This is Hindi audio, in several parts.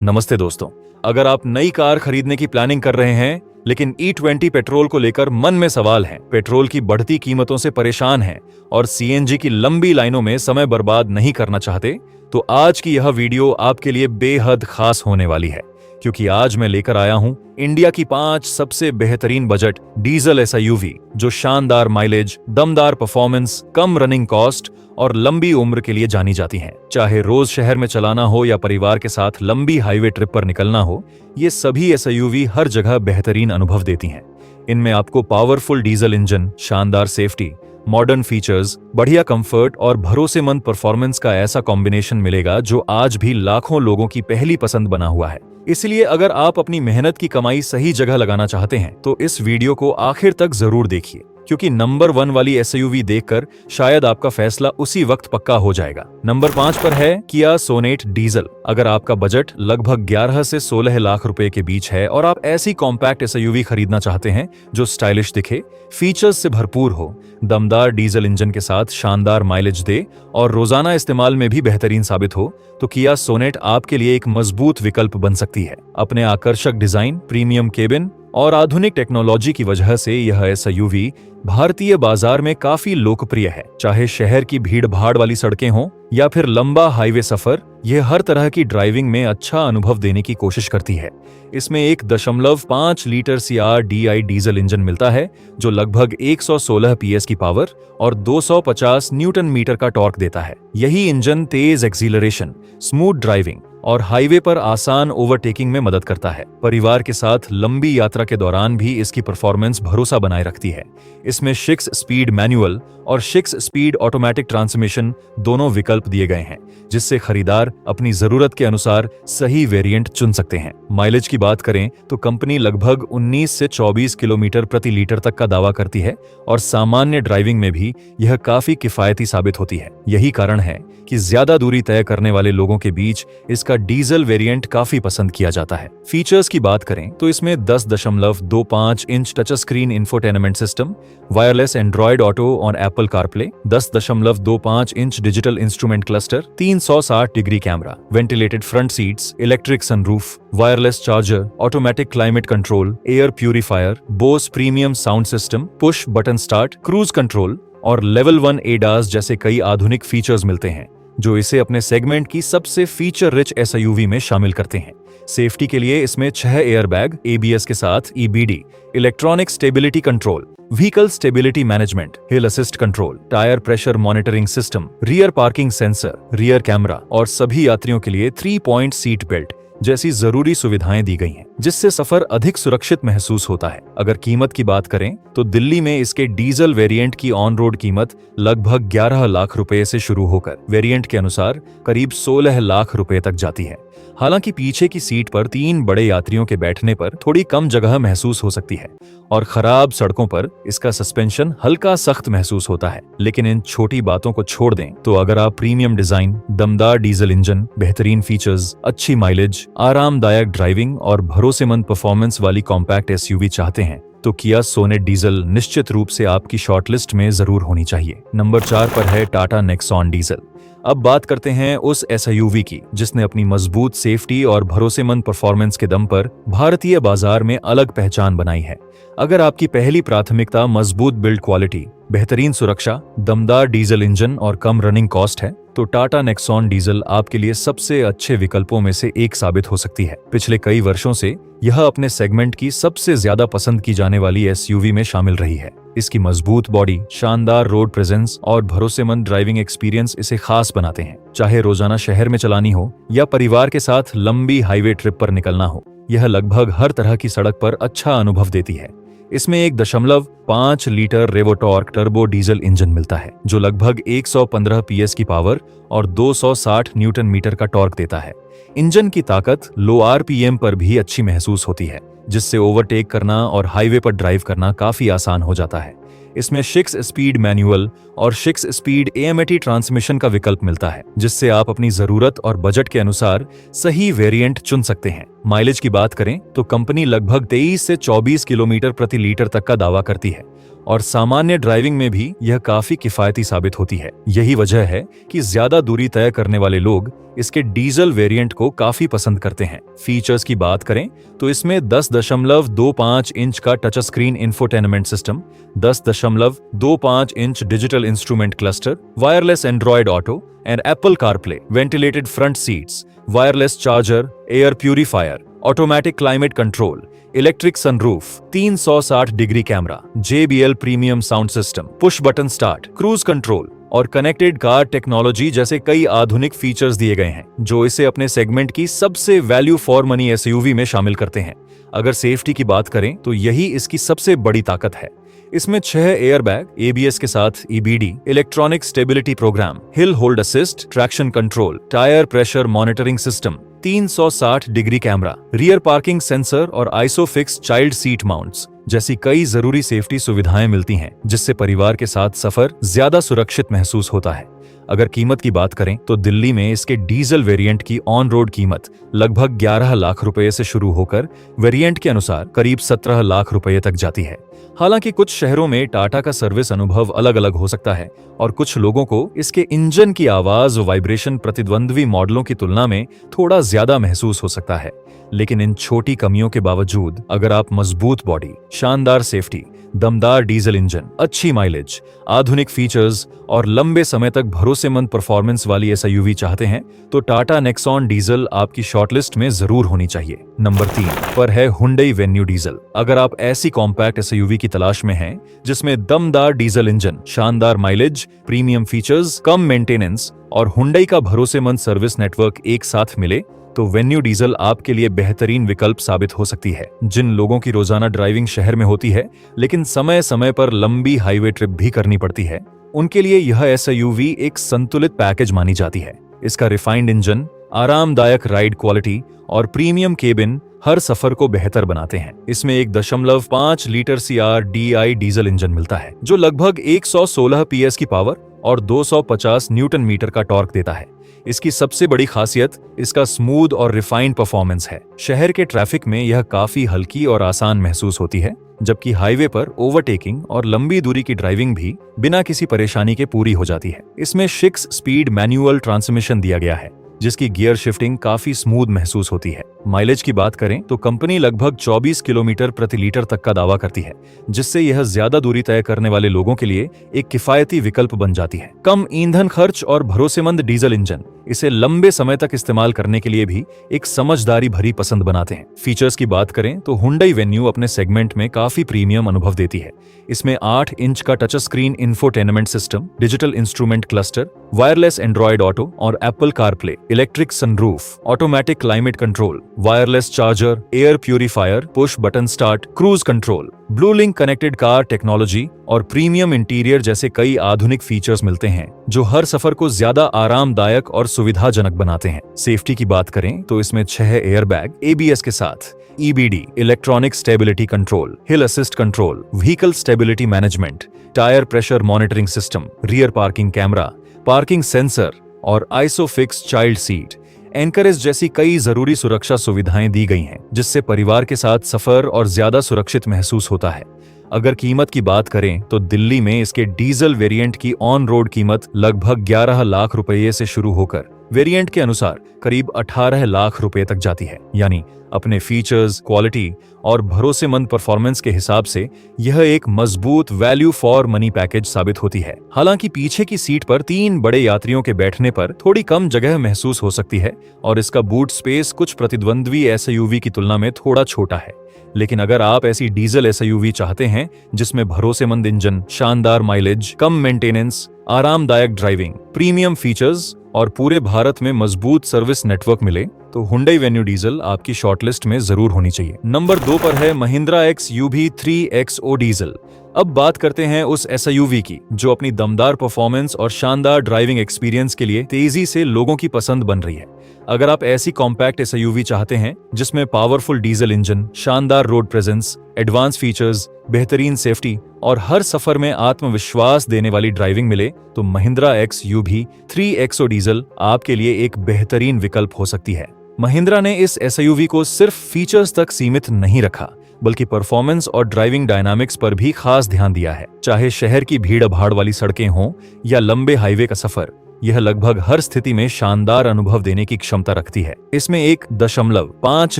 नमस्ते दोस्तों। अगर आप नई कार खरीदने की प्लानिंग कर रहे हैं लेकिन E20 पेट्रोल को लेकर मन में सवाल हैं, पेट्रोल की बढ़ती कीमतों से परेशान हैं और CNG की लंबी लाइनों में समय बर्बाद नहीं करना चाहते, तो आज की यह वीडियो आपके लिए बेहद खास होने वाली है, क्योंकि आज मैं लेकर आया हूं इंडिया की 5 सबसे बेहतरीन बजट डीजल SUV जो शानदार माइलेज, दमदार परफॉर्मेंस, कम रनिंग कॉस्ट और लंबी उम्र के लिए जानी जाती हैं। चाहे रोज शहर में चलाना हो या परिवार के साथ लंबी हाईवे ट्रिप पर निकलना हो, ये सभी SUV हर जगह बेहतरीन अनुभव देती हैं। इनमें आपको पावरफुल डीजल इंजन, शानदार सेफ्टी, मॉडर्न फीचर्स, बढ़िया कंफर्ट और भरोसेमंद परफॉर्मेंस का ऐसा कॉम्बिनेशन मिलेगा जो आज भी लाखों लोगों की पहली पसंद बना हुआ है। इसलिए अगर आप अपनी मेहनत की कमाई सही जगह लगाना चाहते हैं तो इस वीडियो को आखिर तक जरूर देखिए, क्योंकि नंबर 1 वाली SUV देखकर शायद आपका फैसला उसी वक्त पक्का हो जाएगा। नंबर 5 पर है किया सोनेट डीजल। अगर आपका बजट लगभग 11 से 16 लाख रुपए के बीच है और आप ऐसी कॉम्पैक्ट SUV खरीदना चाहते हैं जो स्टाइलिश दिखे, फीचर्स से भरपूर हो, दमदार डीजल इंजन के साथ शानदार माइलेज दे और रोजाना इस्तेमाल में भी बेहतरीन साबित हो, तो किया सोनेट आपके लिए एक मजबूत विकल्प बन सकती है। अपने आकर्षक डिजाइन, प्रीमियम केबिन और आधुनिक टेक्नोलॉजी की वजह से यह SUV भारतीय बाजार में काफी लोकप्रिय है। चाहे शहर की भीड़-भाड़ वाली सड़कें हों या फिर लंबा हाईवे सफर, यह हर तरह की ड्राइविंग में अच्छा अनुभव देने की कोशिश करती है। इसमें 1.5 लीटर CRDI डीजल इंजन मिलता है जो लगभग 116 PS की पावर और 250 न्यूटन मीटर का टॉर्क देता है। यही इंजन तेज एक्सीलरेशन, स्मूथ ड्राइविंग और हाईवे पर आसान ओवरटेकिंग में मदद करता है। परिवार के साथ लंबी यात्रा के दौरान भी इसकी परफॉर्मेंस भरोसा बनाए रखती है। इसमें 6 स्पीड मैनुअल और 6 स्पीड ऑटोमेटिक ट्रांसमिशन दोनों विकल्प दिए गए हैं, जिससे खरीदार अपनी जरूरत के अनुसार सही वेरिएंट चुन सकते हैं। माइलेज की बात करें तो कंपनी लगभग 19 से 24 किलोमीटर प्रति लीटर तक का दावा करती है और सामान्य ड्राइविंग में भी यह काफी किफायती साबित होती है। यही कारण है कि ज्यादा दूरी तय करने वाले लोगों के बीच इसका डीजल वेरिएंट काफी पसंद किया जाता है। फीचर्स की बात करें तो इसमें 10.25 inch touch screen infotainment system, wireless Android auto on Apple CarPlay, 10.25 inch digital instrument cluster, 360 degree camera, ventilated front seats, electric sunroof, wireless charger, automatic climate control, air purifier, Bose premium sound system, push button start, cruise control और लेवल 1 ADAS जैसे कई आधुनिक फीचर्स मिलते हैं जो इसे अपने सेगमेंट की सबसे फीचर रिच SUV में शामिल करते हैं। सेफ्टी के लिए इसमें 6 एयरबैग, ABS के साथ EBD, electronic stability control, vehicle stability management, हिल assist control, tyre pressure monitoring system, rear parking sensor, rear camera और सभी यात्रियों के लिए 3 पॉइंट सीट बेल्ट जैसी जरूरी सुविधाएं दी गई हैं, जिससे सफर अधिक सुरक्षित महसूस होता है। अगर कीमत की बात करें तो दिल्ली में इसके डीजल वेरिएंट की ऑन रोड कीमत लगभग 11 लाख रुपए से शुरू होकर वेरिएंट के अनुसार करीब 16 लाख रुपए तक जाती है। हालांकि पीछे की सीट पर 3 बड़े यात्रियों के बैठने पर थोड़ी कम जगह महसूस हो सकती है और खराब सड़कों पर इसका सस्पेंशन हल्का सख्त महसूस होता है। लेकिन इन छोटी बातों को छोड़ दें तो अगर आप प्रीमियम डिजाइन, दमदार डीजल इंजन, बेहतरीन फीचर्स, अच्छी माइलेज, आरामदायक ड्राइविंग और भरोसेमंद परफॉर्मेंस वाली कॉम्पैक्ट SUV चाहते हैं तो किया सोनेट डीजल निश्चित रूप से आपकी शॉर्टलिस्ट में जरूर होनी चाहिए। नंबर 4 पर है टाटा नेक्सॉन डीजल। अब बात करते हैं उस SUV की जिसने अपनी मजबूत सेफ्टी और भरोसेमंद परफॉर्मेंस के दम पर भारतीय बाजार में अलग पहचान बनाई है। अगर आपकी पहली प्राथमिकता मजबूत बिल्ड क्वालिटी, बेहतरीन सुरक्षा, दमदार डीजल इंजन और कम रनिंग कॉस्ट है, तो टाटा नेक्सॉन डीजल आपके लिए सबसे अच्छे विकल्पों में से एक साबित हो सकती है। पिछले कई वर्षों से यह अपने सेगमेंट की सबसे ज्यादा पसंद की जाने वाली SUV में शामिल रही है। इसकी मजबूत बॉडी, शानदार रोड प्रेजेंस और भरोसेमंद ड्राइविंग एक्सपीरियंस इसे खास बनाते हैं। चाहे रोजाना शहर में चलानी हो या परिवार के साथ लंबी हाईवे ट्रिप पर निकलना हो, यह लगभग हर तरह की सड़क पर अच्छा अनुभव देती है। इसमें 1.5 litre Revotorq turbo diesel engine मिलता है जो लगभग 115 PS की पावर और 260 न्यूटन मीटर का टॉर्क देता है। इंजन की ताकत लो RPM पर भी अच्छी महसूस होती है, जिससे ओवरटेक करना और हाईवे पर ड्राइव करना काफी आसान हो जाता है। इसमें 6 स्पीड मैनुअल और 6 स्पीड AMAT ट्रांसमिशन का विकल्प मिलता है, जिससे आप अपनी जरूरत और बजट के अनुसार सही वेरिएंट चुन सकते हैं। माइलेज की बात करें तो कंपनी लगभग 23 से 24 किलोमीटर प्रति लीटर तक का दावा करती है और सामान्य ड्राइविंग में भी यह काफी किफायती साबित होती है। यही वजह है कि ज्यादा दूरी तय करने वाले लोग इसके डीजल वेरिएंट को काफी पसंद करते हैं। फीचर्स की बात करें तो इसमें 10.25 इंच का touch screen infotainment system, 10.25 inch digital instrument cluster, wireless Android Auto and Apple CarPlay, ventilated front seats, wireless charger, air purifier, automatic climate control, electric sunroof, 360 degree camera, JBL premium sound system, push button start, cruise control और कनेक्टेड कार टेक्नोलॉजी जैसे कई आधुनिक फीचर्स दिए गए हैं, जो इसे अपने सेगमेंट की सबसे वैल्यू फॉर मनी SUV में शामिल करते हैं। अगर सेफ्टी की बात करें तो यही इसकी सबसे बड़ी ताकत है। इसमें 6 एयरबैग, ABS के साथ EBD, electronic stability program, hill hold assist, traction control, tyre pressure monitoring system, 360 degree camera, rear parking sensor और आइसोफिक्स चाइल्ड सीट माउंट्स जैसी कई जरूरी सेफ्टी सुविधाएं मिलती हैं, जिससे परिवार के साथ सफर ज्यादा सुरक्षित महसूस होता है। अगर कीमत की बात करें तो दिल्ली में इसके डीजल वेरिएंट की ऑन रोड कीमत लगभग 11 लाख रुपए से शुरू होकर वेरिएंट के अनुसार करीब 17 लाख रुपए तक जाती है। हालांकि कुछ शहरों में टाटा का सर्विस अनुभव अलग अलग हो सकता है और कुछ लोगों को इसके इंजन की आवाज व वाइब्रेशन प्रतिद्वंद्वी मॉडलों की तुलना में थोड़ा ज्यादा महसूस हो सकता है। लेकिन इन छोटी कमियों के बावजूद अगर आप मजबूत बॉडी, शानदार सेफ्टी, दमदार डीजल इंजन, अच्छी माइलेज, आधुनिक फीचर्स और लंबे समय तक भरोसेमंद परफॉर्मेंस वाली SUV चाहते हैं तो टाटा नेक्सॉन डीजल आपकी शॉर्टलिस्ट में जरूर होनी चाहिए। नंबर 3 पर है हुंडई वेन्यू डीजल। अगर आप ऐसी कॉम्पैक्ट SUV की तलाश में हैं जिसमें दमदार डीजल इंजन, शानदार माइलेज, प्रीमियम फीचर्स, कम मेंटेनेंस और हुंडई का भरोसेमंद सर्विस नेटवर्क एक साथ मिले, तो वेन्यू डीजल आपके लिए बेहतरीन विकल्प साबित हो सकती है। जिन लोगों की रोजाना ड्राइविंग शहर में होती है लेकिन समय समय पर लंबी हाईवे ट्रिप भी करनी पड़ती है, उनके लिए यह SUV एक संतुलित पैकेज मानी जाती है। इसका रिफाइंड इंजन, आरामदायक राइड क्वालिटी और प्रीमियम केबिन हर सफर को बेहतर बनाते हैं। इसमें 1.5 लीटर CR-DI डीजल इंजन मिलता है जो लगभग 116 PS की पावर और 250 न्यूटन मीटर का टॉर्क देता है। इसकी सबसे बड़ी खासियत इसका स्मूथ और रिफाइंड परफॉर्मेंस है। शहर के ट्रैफिक में यह काफी हल्की और आसान महसूस होती है, जबकि हाईवे पर ओवरटेकिंग और लंबी दूरी की ड्राइविंग भी बिना किसी परेशानी के पूरी हो जाती है। इसमें 6 स्पीड मैनुअल ट्रांसमिशन दिया गया है, जिसकी गियर शिफ्टिंग काफी स्मूथ महसूस होती है। माइलेज की बात करें तो कंपनी लगभग 24 किलोमीटर प्रति लीटर तक का दावा करती है, जिससे यह ज्यादा दूरी तय करने वाले लोगों के लिए एक किफायती विकल्प बन जाती है। कम ईंधन खर्च और भरोसेमंद डीजल इंजन इसे लंबे समय तक इस्तेमाल करने के लिए भी एक समझदारी भरी पसंद बनाते हैं। फीचर्स की बात करें तो हुंडई वेन्यू अपने सेगमेंट में काफी प्रीमियम अनुभव देती है। इसमें 8 इंच का touch screen infotainment system, digital instrument cluster, wireless Android auto और Apple CarPlay, electric sunroof, automatic climate control, wireless charger, air purifier, push button start, cruise control, blue link connected car technology और प्रीमियम इंटीरियर जैसे कई आधुनिक फीचर्स मिलते हैं जो हर सफर को ज्यादा आरामदायक और सुविधाजनक बनाते हैं। सेफ्टी की बात करें तो इसमें 6 एयरबैग, ABS के साथ EBD, इलेक्ट्रॉनिक स्टेबिलिटी कंट्रोल, हिल assist control, vehicle stability management, tyre pressure monitoring system, rear parking camera, parking sensor और आइसोफिक्स चाइल्ड सीट, एंकरेज जैसी कई जरूरी सुरक्षा सुविधाएं दी गई हैं, जिससे परिवार के साथ सफर और ज्यादा सुरक्षित महसूस होता है। अगर कीमत की बात करें तो दिल्ली में इसके डीजल वेरिएंट की ऑन रोड कीमत लगभग 11 लाख रुपए से शुरू होकर वेरिएंट के अनुसार करीब 18 लाख रुपए तक जाती है। यानी अपने फीचर्स, क्वालिटी और भरोसेमंद परफॉर्मेंस के हिसाब से यह एक मजबूत वैल्यू फॉर मनी पैकेज साबित होती है। हालांकि पीछे की सीट पर 3 बड़े यात्रियों के बैठने पर थोड़ी कम जगह महसूस हो सकती है और इसका बूट स्पेस कुछ प्रतिद्वंद्वी SUV की तुलना में थोड़ा छोटा है। लेकिन अगर आप ऐसी डीजल SUV चाहते हैं जिसमें भरोसेमंद इंजन, शानदार माइलेज, कम मेंटेनेंस, आरामदायक ड्राइविंग, प्रीमियम फीचर्स और पूरे भारत में मजबूत सर्विस नेटवर्क मिले, तो हुंडई वेन्यू डीजल आपकी शॉर्टलिस्ट में जरूर होनी चाहिए। नंबर 2 पर है महिंद्रा XUV 3XO डीजल। अब बात करते हैं उस SUV की जो अपनी दमदार परफॉर्मेंस और शानदार ड्राइविंग एक्सपीरियंस के लिए तेजी से लोगों की पसंद बन रही है। अगर आप ऐसी कॉम्पैक्ट SUV चाहते हैं जिसमें पावरफुल डीजल इंजन, शानदार रोड प्रेजेंस, एडवांस फीचर्स, बेहतरीन सेफ्टी और हर सफर में आत्मविश्वास देने वाली ड्राइविंग मिले, तो महिंद्रा XUV 3XO डीजल आपके लिए एक बेहतरीन विकल्प हो सकती है। महिंद्रा ने इस SUV को सिर्फ फीचर्स तक सीमित नहीं रखा, बल्कि परफॉर्मेंस और ड्राइविंग डायनामिक्स पर भी खास ध्यान दिया है। चाहे शहर की भीड़ भाड़ वाली सड़कें हों या लंबे हाईवे का सफर, यह लगभग हर स्थिति में शानदार अनुभव देने की क्षमता रखती है। इसमें 1.5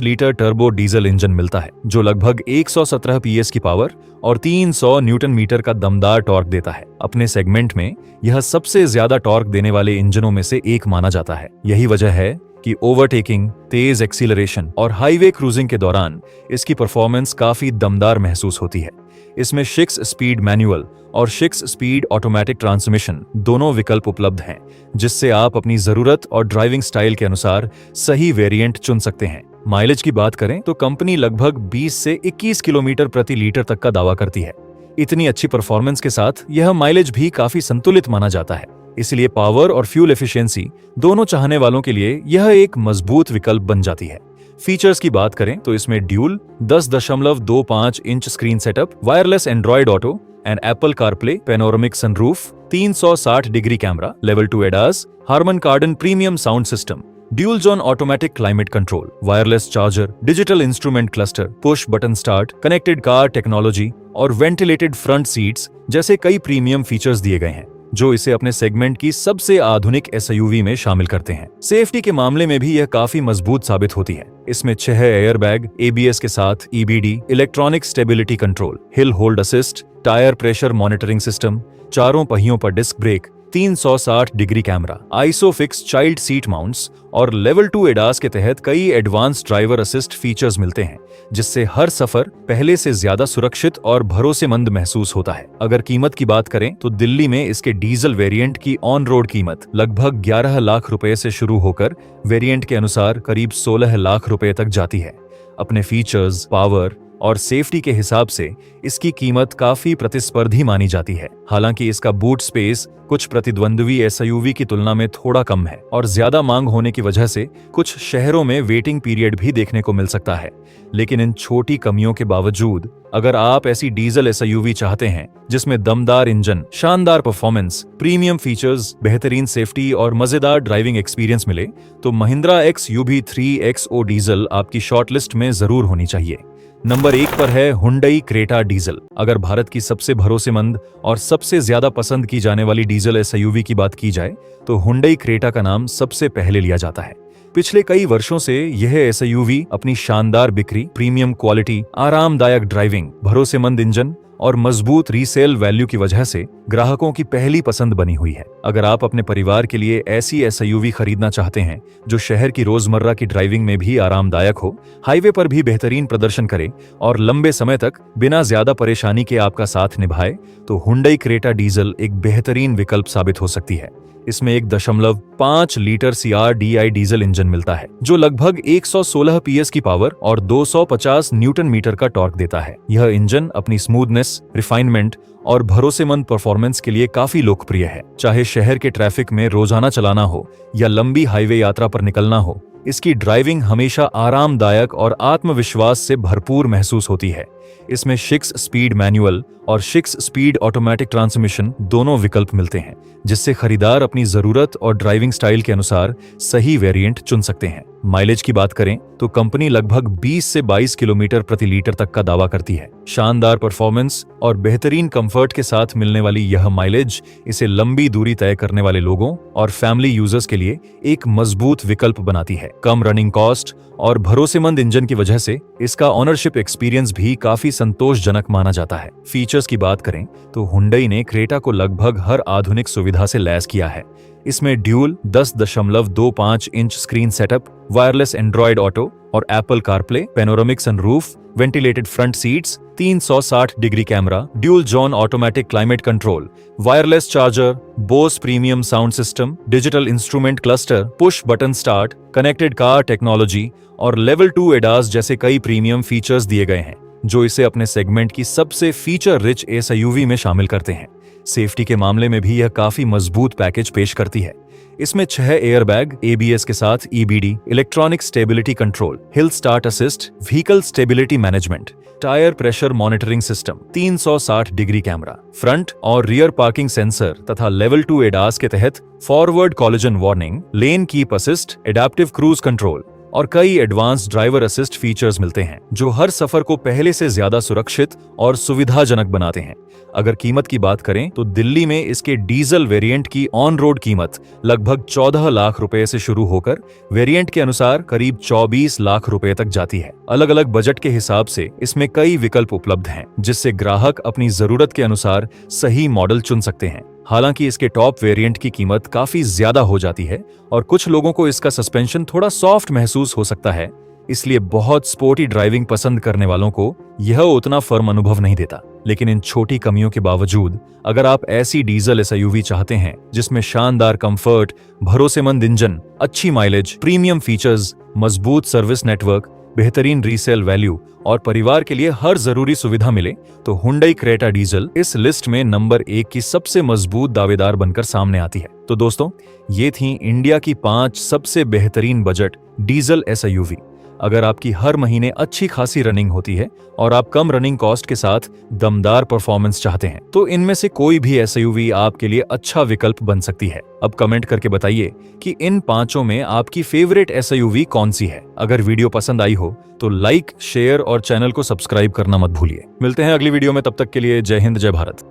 लीटर टर्बो डीजल इंजन मिलता है जो लगभग 117 PS की पावर और 300 न्यूटन मीटर का दमदार टॉर्क देता है। अपने सेगमेंट में यह सबसे ज्यादा टॉर्क देने वाले इंजनों में से एक माना जाता है। यही वजह है कि ओवरटेकिंग, तेज एक्सीलरेशन और हाईवे क्रूजिंग के दौरान इसकी परफॉर्मेंस काफी दमदार महसूस होती है। इसमें 6 स्पीड मैनुअल और 6 स्पीड ऑटोमेटिक ट्रांसमिशन दोनों विकल्प उपलब्ध हैं, जिससे आप अपनी जरूरत और ड्राइविंग स्टाइल के अनुसार सही वेरिएंट चुन सकते हैं। माइलेज की बात करें तो कंपनी लगभग 20 से 21 किलोमीटर प्रति लीटर तक का दावा करती है। इतनी अच्छी परफॉर्मेंस के साथ यह माइलेज भी काफी संतुलित माना जाता है, इसलिए पावर और फ्यूल एफिशिएंसी दोनों चाहने वालों के लिए यह एक मजबूत विकल्प बन जाती है। फीचर्स की बात करें तो इसमें dual 10.25 inch screen setup, wireless Android Auto and Apple CarPlay, panoramic sunroof, 360 degree camera, level 2 ADAS, Harman Kardon premium sound system, dual zone automatic climate control, wireless charger, digital instrument cluster, push button start, connected car technology और वेंटिलेटेड फ्रंट सीट्स जैसे कई प्रीमियम फीचर्स दिए गए हैं जो इसे अपने सेगमेंट की सबसे आधुनिक SUV में शामिल करते हैं। सेफ्टी के मामले में भी यह काफी मजबूत साबित होती है। इसमें 6 एयरबैग, ABS के साथ EBD, electronic stability control, hill hold assist, tyre pressure monitoring system, चारों पहियों पर disc brake, 360 degree camera, isofix child seat mounts और लेवल 2 एडास के तहत कई एडवांस ड्राइवर असिस्ट फीचर्स मिलते हैं, जिससे हर सफर पहले से ज्यादा सुरक्षित और भरोसेमंद महसूस होता है। अगर कीमत की बात करें तो दिल्ली में इसके डीजल वेरिएंट की ऑन रोड कीमत लगभग 11 लाख रुपए से शुरू होकर वेरिएंट के अनुसार करीब 16 लाख रुपए तक जाती है। अपने फीचर्स, पावर और सेफ्टी के हिसाब से इसकी कीमत काफी प्रतिस्पर्धी मानी जाती है। हालांकि इसका बूट स्पेस कुछ प्रतिद्वंद्वी SUV की तुलना में थोड़ा कम है और ज्यादा मांग होने की वजह से कुछ शहरों में वेटिंग पीरियड भी देखने को मिल सकता है। लेकिन इन छोटी कमियों के बावजूद अगर आप ऐसी डीजल SUV चाहते हैं जिसमें दमदार इंजन, शानदार परफॉर्मेंस, प्रीमियम फीचर्स, बेहतरीन सेफ्टी और मजेदार ड्राइविंग एक्सपीरियंस मिले, तो महिंद्रा XUV 3XO डीजल आपकी शॉर्टलिस्ट में जरूर होनी चाहिए। नंबर 1 पर है हुंडई क्रेटा डीजल। अगर भारत की सबसे भरोसेमंद और सबसे ज्यादा पसंद की जाने वाली डीजल SUV की बात की जाए तो हुंडई क्रेटा का नाम सबसे पहले लिया जाता है। पिछले कई वर्षों से यह SUV अपनी शानदार बिक्री, प्रीमियम क्वालिटी, आरामदायक ड्राइविंग, भरोसेमंद इंजन और मजबूत रीसेल वैल्यू की वजह से ग्राहकों की पहली पसंद बनी हुई है। अगर आप अपने परिवार के लिए ऐसी SUV खरीदना चाहते हैं जो शहर की रोजमर्रा की ड्राइविंग में भी आरामदायक हो, हाईवे पर भी बेहतरीन प्रदर्शन करे और लंबे समय तक बिना ज्यादा परेशानी के आपका साथ निभाए, तो हुंडई क्रेटा डीजल एक बेहतरीन विकल्प साबित हो सकती है। इसमें 1.5 लीटर CRDI डीजल इंजन मिलता है जो लगभग 116 PS की पावर और 250 न्यूटन मीटर का टॉर्क देता है। यह इंजन अपनी स्मूथनेस, रिफाइनमेंट और भरोसेमंद परफॉर्मेंस के लिए काफी लोकप्रिय है। चाहे शहर के ट्रैफिक में रोजाना चलाना हो या लंबी हाईवे यात्रा पर निकलना हो, इसकी ड्राइविंग हमेशा आरामदायक और आत्मविश्वास से भरपूर महसूस होती है। इसमें 6 स्पीड मैनुअल और 6 स्पीड ऑटोमेटिक ट्रांसमिशन दोनों विकल्प मिलते हैं, जिससे खरीदार अपनी जरूरत और ड्राइविंग स्टाइल के अनुसार सही वेरिएंट चुन सकते हैं। माइलेज की बात करें तो कंपनी लगभग 20 से 22 किलोमीटर प्रति लीटर तक का दावा करती है। शानदार परफॉर्मेंस और बेहतरीन कंफर्ट के साथ मिलने वाली यह माइलेज इसे लंबी दूरी तय करने वाले लोगों और फैमिली यूजर्स के लिए एक मजबूत विकल्प बनाती है। कम रनिंग कॉस्ट और भरोसेमंद इंजन की वजह से इसका ऑनरशिप एक्सपीरियंस भी काफी संतोषजनक माना जाता है। फीचर्स की बात करें तो हुंडई ने क्रेटा को लगभग हर आधुनिक सुविधा से लैस किया है। इसमें dual 10.25 inch screen setup, wireless Android auto और Apple CarPlay, panoramic sunroof, ventilated front seats, 360 degree camera, dual zone automatic climate control, wireless charger, Bose premium sound system, digital instrument cluster, push button start, connected car technology और लेवल 2 एडास जैसे कई प्रीमियम फीचर्स दिए गए हैं, जो इसे अपने सेगमेंट की सबसे फीचर रिच एसयूवी में शामिल करते हैं। सेफ्टी के मामले में भी यह काफी मजबूत पैकेज पेश करती है। इसमें 6 एयरबैग, एबीएस के साथ EBD, electronic stability control, hill start assist, vehicle stability management, tyre pressure monitoring system, 360 degree camera, front और रियर पार्किंग सेंसर तथा लेवल 2 एडास के तहत forward collision warning, lane keep assist, adaptive cruise control और कई एडवांस ड्राइवर असिस्ट फीचर्स मिलते हैं, जो हर सफर को पहले से ज्यादा सुरक्षित और सुविधाजनक बनाते हैं। अगर कीमत की बात करें तो दिल्ली में इसके डीजल वेरिएंट की ऑन रोड कीमत लगभग 14 लाख रुपए से शुरू होकर वेरिएंट के अनुसार करीब 24 लाख रुपए तक जाती है। अलग अलग बजट के हिसाब से इसमें कई विकल्प उपलब्ध हैं, जिससे ग्राहक अपनी जरूरत के अनुसार सही मॉडल चुन सकते हैं। हालांकि इसके टॉप वेरिएंट की कीमत काफी ज्यादा हो जाती है और कुछ लोगों को इसका सस्पेंशन थोड़ा सॉफ्ट महसूस हो सकता है, इसलिए बहुत स्पोर्टी ड्राइविंग पसंद करने वालों को यह उतना फर्म अनुभव नहीं देता। लेकिन इन छोटी कमियों के बावजूद अगर आप ऐसी डीजल एसयूवी चाहते हैं जिसमें शानदार कंफर्ट, भरोसेमंद इंजन, अच्छी माइलेज, प्रीमियम फीचर्स, मजबूत सर्विस नेटवर्क, बेहतरीन रीसेल वैल्यू और परिवार के लिए हर जरूरी सुविधा मिले, तो हुंडई क्रेटा डीजल इस लिस्ट में नंबर 1 की सबसे मजबूत दावेदार बनकर सामने आती है। तो दोस्तों, ये थी इंडिया की 5 सबसे बेहतरीन बजट डीजल एसयूवी। अगर आपकी हर महीने अच्छी खासी रनिंग होती है और आप कम रनिंग कॉस्ट के साथ दमदार परफॉर्मेंस चाहते हैं, तो इनमें से कोई भी एसयूवी आपके लिए अच्छा विकल्प बन सकती है। अब कमेंट करके बताइए कि इन 5 में आपकी फेवरेट एसयूवी कौन सी है। अगर वीडियो पसंद आई हो तो लाइक, शेयर और चैनल को सब्सक्राइब करना मत भूलिए। मिलते हैं अगली वीडियो में, तब तक के लिए जय हिंद, जय भारत।